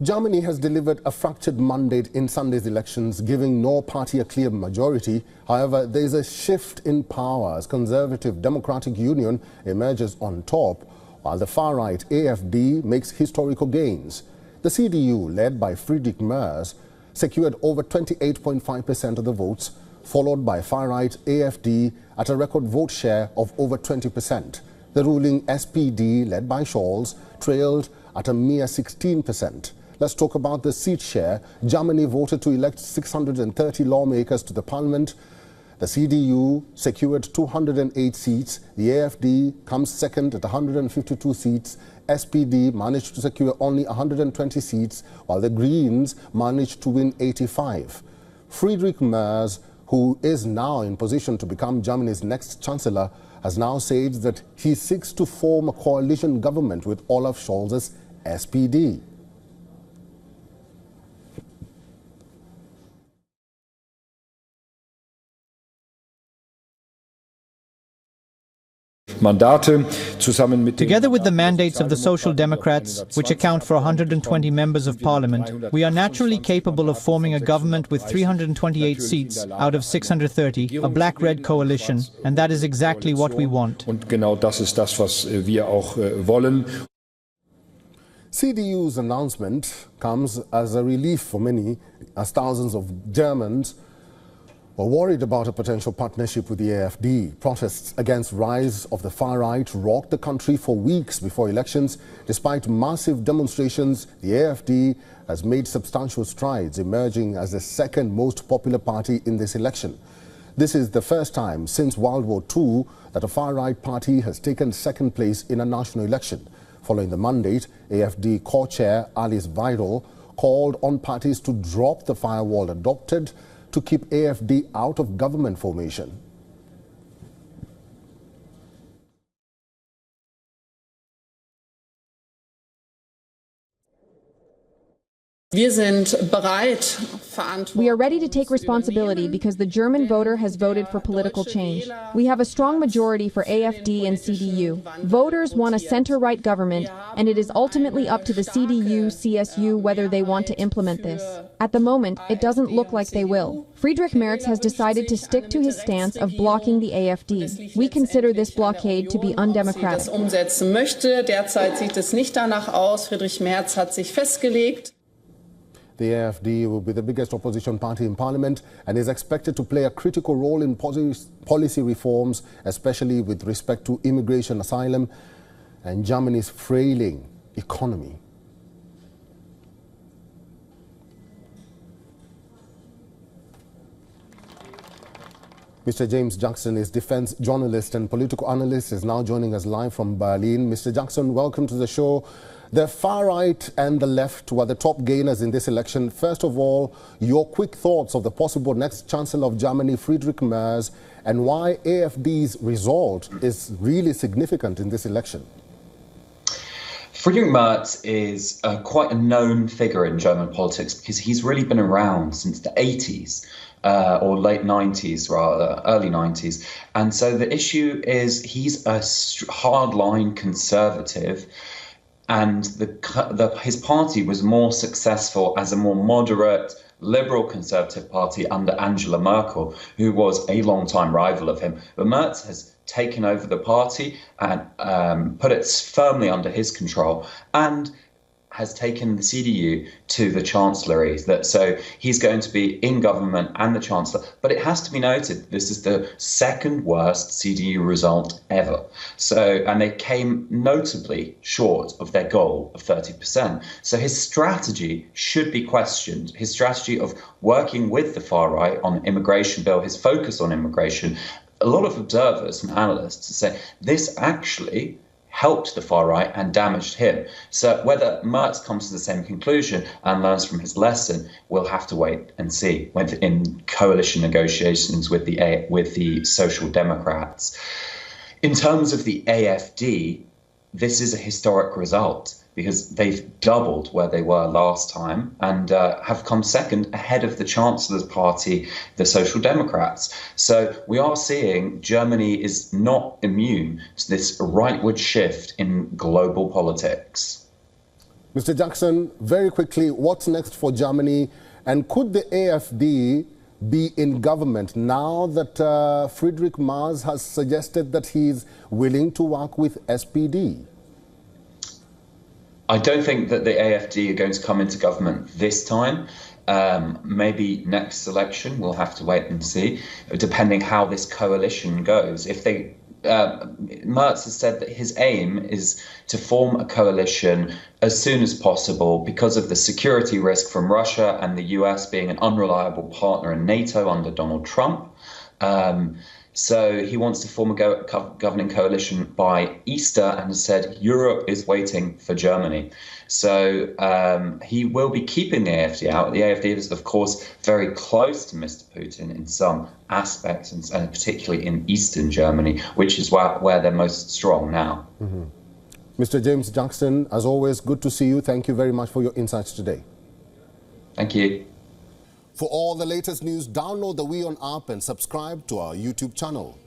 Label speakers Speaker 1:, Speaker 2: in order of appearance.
Speaker 1: Germany has delivered a fractured mandate in Sunday's elections, giving no party a clear majority. However, there is a shift in power as Conservative Democratic Union emerges on top, while the far-right AfD makes historical gains. The CDU, led by Friedrich Merz, secured over 28.5% of the votes, followed by far-right AfD at a record vote share of over 20%. The ruling SPD, led by Scholz, trailed at a mere 16%. Let's talk about the seat share. Germany voted to elect 630 lawmakers to the parliament. The CDU secured 208 seats. The AfD comes second at 152 seats. SPD managed to secure only 120 seats, while the Greens managed to win 85. Friedrich Merz, who is now in position to become Germany's next chancellor, has now said that he seeks to form a coalition government with Olaf Scholz's SPD.
Speaker 2: Together with the mandates of the Social Democrats, which account for 120 members of parliament, we are naturally capable of forming a government with 328 seats out of 630, a black-red coalition, and that is exactly what we want.
Speaker 1: CDU's announcement comes as a relief for many, as thousands of Germans were worried about a potential partnership with the AfD. Protests against rise of the far-right rocked the country for weeks before elections. Despite massive demonstrations, the AfD has made substantial strides, emerging as the second most popular party in this election. This is the first time since World War II that a far-right party has taken second place in a national election. Following the mandate, AfD co-chair Alice Weidel called on parties to drop the firewall adopted to keep AfD out of government formation.
Speaker 3: We
Speaker 4: are ready to take responsibility because the German voter has voted for political change. We have a strong majority for AfD and CDU. Voters want a center-right government, and it is ultimately up to the CDU-CSU whether they want to implement this. At the moment, it doesn't look like they will. Friedrich Merz has decided to stick to his stance of blocking the AfD. We consider this blockade to be undemocratic.
Speaker 3: Derzeit sieht es nicht danach aus. Friedrich Merz hat sich festgelegt.
Speaker 1: The AfD will be the biggest opposition party in parliament and is expected to play a critical role in policy reforms, especially with respect to immigration, asylum, and Germany's frailing economy. Mr. James Jackson is defense journalist and political analyst, is now joining us live from Berlin. Mr. Jackson, welcome to the show. The far right and the left were the top gainers in this election. First of all, your quick thoughts of the possible next Chancellor of Germany, Friedrich Merz, and why AfD's result is really significant in this election.
Speaker 5: Friedrich Merz is quite a known figure in German politics because he's really been around since the 80s. Or late 90s, rather, early 90s. And so the issue is he's a hardline conservative, and his party was more successful as a more moderate, liberal conservative party under Angela Merkel, who was a long-time rival of him. But Merz has taken over the party and put it firmly under his control, and has taken the CDU to the chancellery. So he's going to be in government and the chancellor. But it has to be noted, this is the second worst CDU result ever. And they came notably short of their goal of 30%. So his strategy should be questioned. His strategy of working with the far right on the immigration bill, his focus on immigration. A lot of observers and analysts say this actually helped the far right and damaged him. So whether Merz comes to the same conclusion and learns from his lesson, we'll have to wait and see in coalition negotiations with the Social Democrats. In terms of the AfD, this is a historic result because they've doubled where they were last time and have come second ahead of the Chancellor's party, the Social Democrats. So we are seeing Germany is not immune to this rightward shift in global politics.
Speaker 1: Mr. Jackson, very quickly, what's next for Germany? And could the AfD be in government now that Friedrich Merz has suggested that he's willing to work with SPD?
Speaker 5: I don't think that the AfD are going to come into government this time. Maybe next election, we'll have to wait and see, depending how this coalition goes. If they Merz has said that his aim is to form a coalition as soon as possible because of the security risk from Russia and the US being an unreliable partner in NATO under Donald Trump. So he wants to form a governing coalition by Easter and has said Europe is waiting for Germany. So he will be keeping the AfD out. The AfD is, of course, very close to Mr. Putin in some aspects, and particularly in Eastern Germany, which is where they're most strong now.
Speaker 1: Mm-hmm. Mr. James Jackson, as always, good to see you. Thank you very much for your insights today.
Speaker 5: Thank you.
Speaker 1: For all the latest news, download the WION app and subscribe to our YouTube channel.